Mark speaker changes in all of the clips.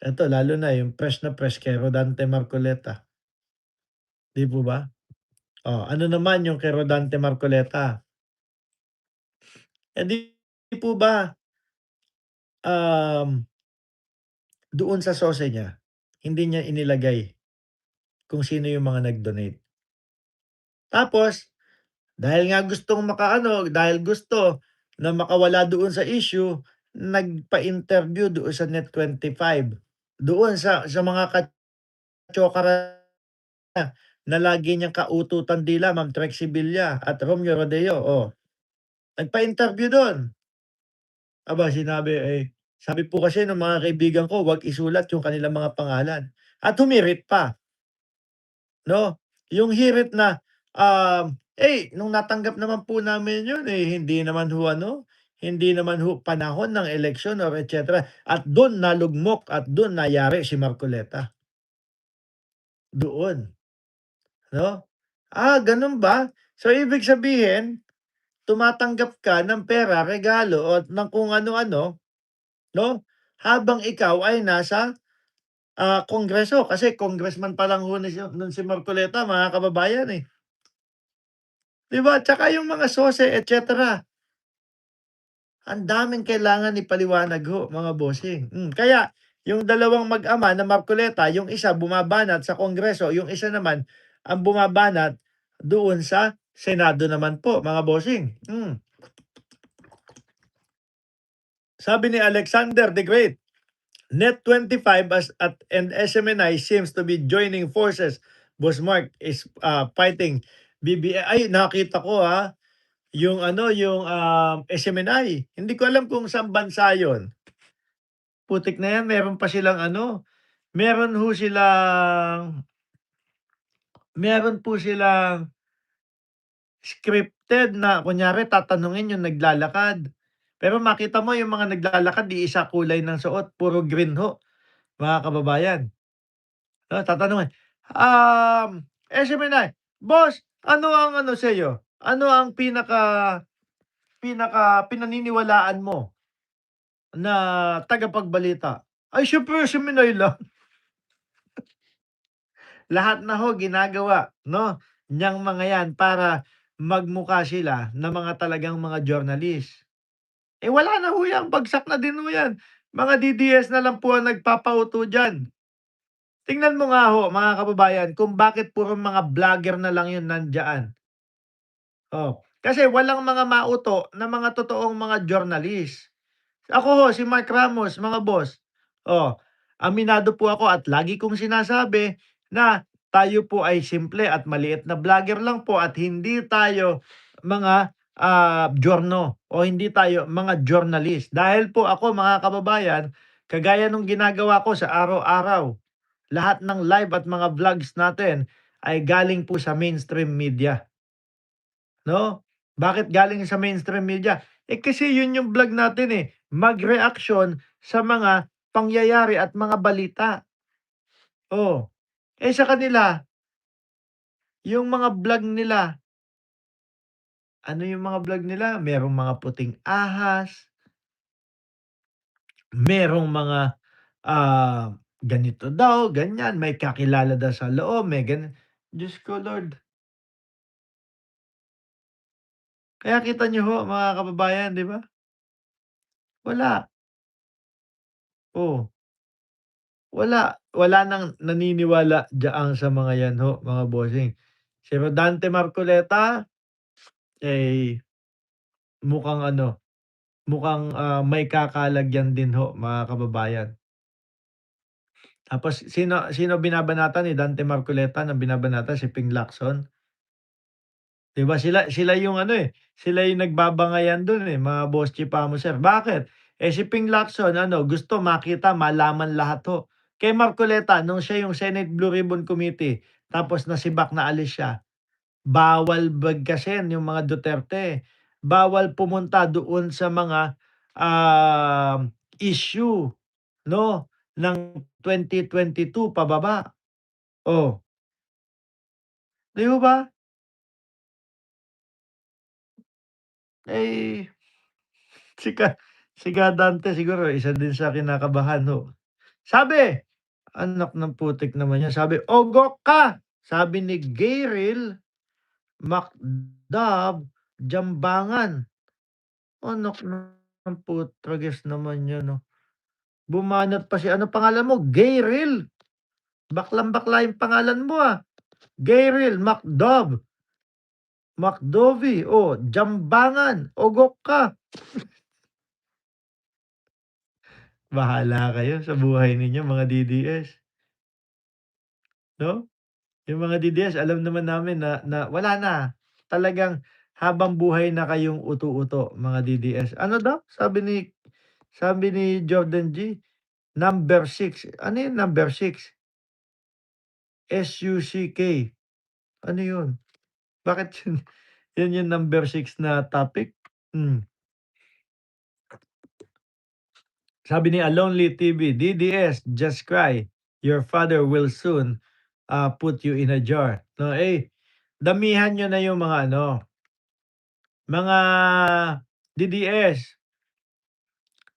Speaker 1: Eto lalo na yung fresh kay Rodante Marcoleta, 'di po ba? Oh, ano naman yung kay Rodante Marcoleta, eh, di po ba, um, doon sa SOSE niya, hindi niya inilagay kung sino yung mga nag-donate. Tapos dahil nga gustong makaano, dahil gusto na makawala doon sa issue, nagpa-interview doon sa Net25. Doon sa mga ka-chokara na lagi niyang kaututan dila, Ma'am Trixie Villa at Romeo Rodeo, oh. Nagpa-interview do'n. Aba, sinabi, sabi po kasi ng mga kaibigan ko, 'wag isulat yung kanilang mga pangalan at humirit pa, 'no? Yung hirit na, nung natanggap naman po namin yun, hindi naman ho ano, hindi naman ho panahon ng eleksyon or et cetera, at dun nalugmok at dun nayari si Marcoleta, doon, 'no? Ganun ba? So, ibig sabihin tumatanggap ka ng pera, regalo at ng kung ano-ano, 'no, habang ikaw ay nasa, Kongreso. Kasi congressman pa lang ho nun si Marcoleta, mga kababayan, 'di ba? Tsaka yung mga SOSE et cetera, ang daming kailangan ipaliwanag ho, mga bossing. Kaya yung dalawang mag-ama na Marcoleta, yung isa bumabanat sa Kongreso, yung isa naman ang bumabanat doon sa Senado naman po, mga bossing. Sabi ni Alexander the Great, Net25 and SMNI seems to be joining forces. Boss Mark is fighting BBM. Ay, nakita ko yung ano, yung SMNI. Hindi ko alam kung saan bansa yun. Putik na yan, meron pa silang ano, meron ho silang, meron po silang scripted na kunyari tatanungin yung naglalakad. Pero makita mo yung mga naglalakad, di isa kulay ng suot, puro green ho, mga kababayan. Tatanungin, SMNI, "Boss, ano ang ano sa'yo? Ano ang pinaka pinaniniwalaan mo na tagapagbalita?" Ay siyempre SMNI lang. Lahat na ho ginagawa 'no, niyang mga 'yan para magmukha sila na mga talagang mga journalist. Wala na ho 'yan, bagsak na din ho 'yan. Mga DDS na lang po ang nagpapauto diyan. Tingnan mo nga ho mga kababayan kung bakit puro mga vlogger na lang 'yung nandiyan. Kasi walang mga mauto na mga totoong mga journalist. Ako ho, si Mark Ramos, mga boss, aminado po ako at lagi kong sinasabi na tayo po ay simple at maliit na vlogger lang po at hindi tayo mga, journo o hindi tayo mga journalist. Dahil po ako mga kababayan, kagaya nung ginagawa ko sa araw-araw, lahat ng live at mga vlogs natin ay galing po sa mainstream media. 'No? Bakit galing sa mainstream media? Kasi yun yung vlog natin, magreaksyon sa mga pangyayari at mga balita. Oh, sa kanila, yung mga vlog nila, ano yung mga vlog nila? Merong mga puting ahas, merong mga, ganito daw, ganyan, may kakilala daw sa loob, may ganun. Diyos ko Lord. Kaya kita niyo ho mga kababayan, 'di ba? Wala. Oh. Wala nang naniniwala diyaang sa mga 'yan ho, mga bossing. Si Rodante Marcoleta, eh, mukhang ano, mukhang, may kakalagyan din ho, mga kababayan. Tapos sino sino binabanatan ni Dante Marcoleta na binabanatan si Ping Lacson, 'di ba sila sila yung ano, sila yung nagbabangayan dun, mga boss Chipamuser. Bakit? Si Ping Lacson ano, gusto makita, malaman lahat ho. Kay Marcoleta nung siya yung Senate Blue Ribbon Committee tapos nasibak, naalis siya. Bawal bagkasin yung mga Duterte, bawal pumunta doon sa mga, issue 'no, ng 2022 pababa. Oh, 'di ho ba? Eh, si Ka si Dante siguro isa din sa kinakabahan ho, Sabi, anak ng putik naman yan, sabi, "Ogok ka!" Sabi ni Gayril Macdab Jambangan. Anak ng putragis naman yan 'no. Bumanat pa si ano pangalan mo, Gayril. Baklang-bakla yung pangalan mo, Gayril Macdovi, oh, Jambangan, Ogok ka. Bahala kayo sa buhay ninyo mga DDS, 'no? Yung mga DDS alam naman namin na wala na, talagang habang buhay na kayong uto-uto mga DDS. Ano daw sabi ni Jordan G, number 6. Ano yung number 6? SUCK, ano yun? Bakit yun yun yung number 6 na topic? Hmm, sabi ni Alonly TV, "DDS, just cry, your father will soon, put you in a jar." 'No, damihan niyo na yung mga ano, mga DDS,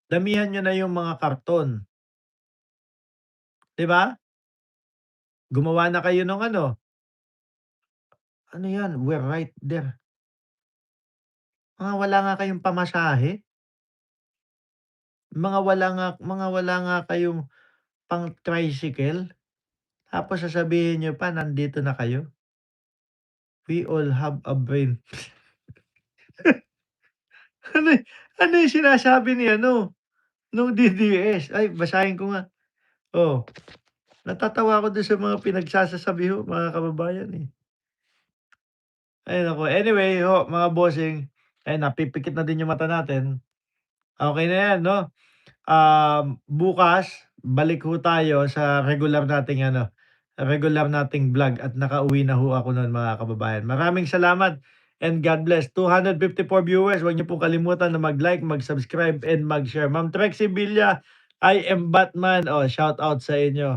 Speaker 1: damihan niyo na yung mga karton, 'di ba? Gumawa na kayo ng ano 'yan, "We're right there." Wala nga kayong pamasahe, mga wala nga kayong pang-tricycle, tapos sasabihin niyo pa nandito na kayo. We all have a brain. Ano ano yung sinasabi ni nung DDS? Ay, basahin ko nga. Oh, natatawa ako dun sa mga pinagsasasabi ho, mga kababayan, Ay naku, anyway ho, mga bossing, ayan napipikit na din yung mata natin. Okey na yan 'no? Bukas balik ho tayo sa regular nating vlog at nakauwi na ho ako nun mga kababayan. Maraming salamat and God bless. 254 viewers, huwag niyo pong kalimutan na mag-like, mag-subscribe and mag-share. Ma'am Trexie Villa, I am Batman. Oh, shout out sa inyo.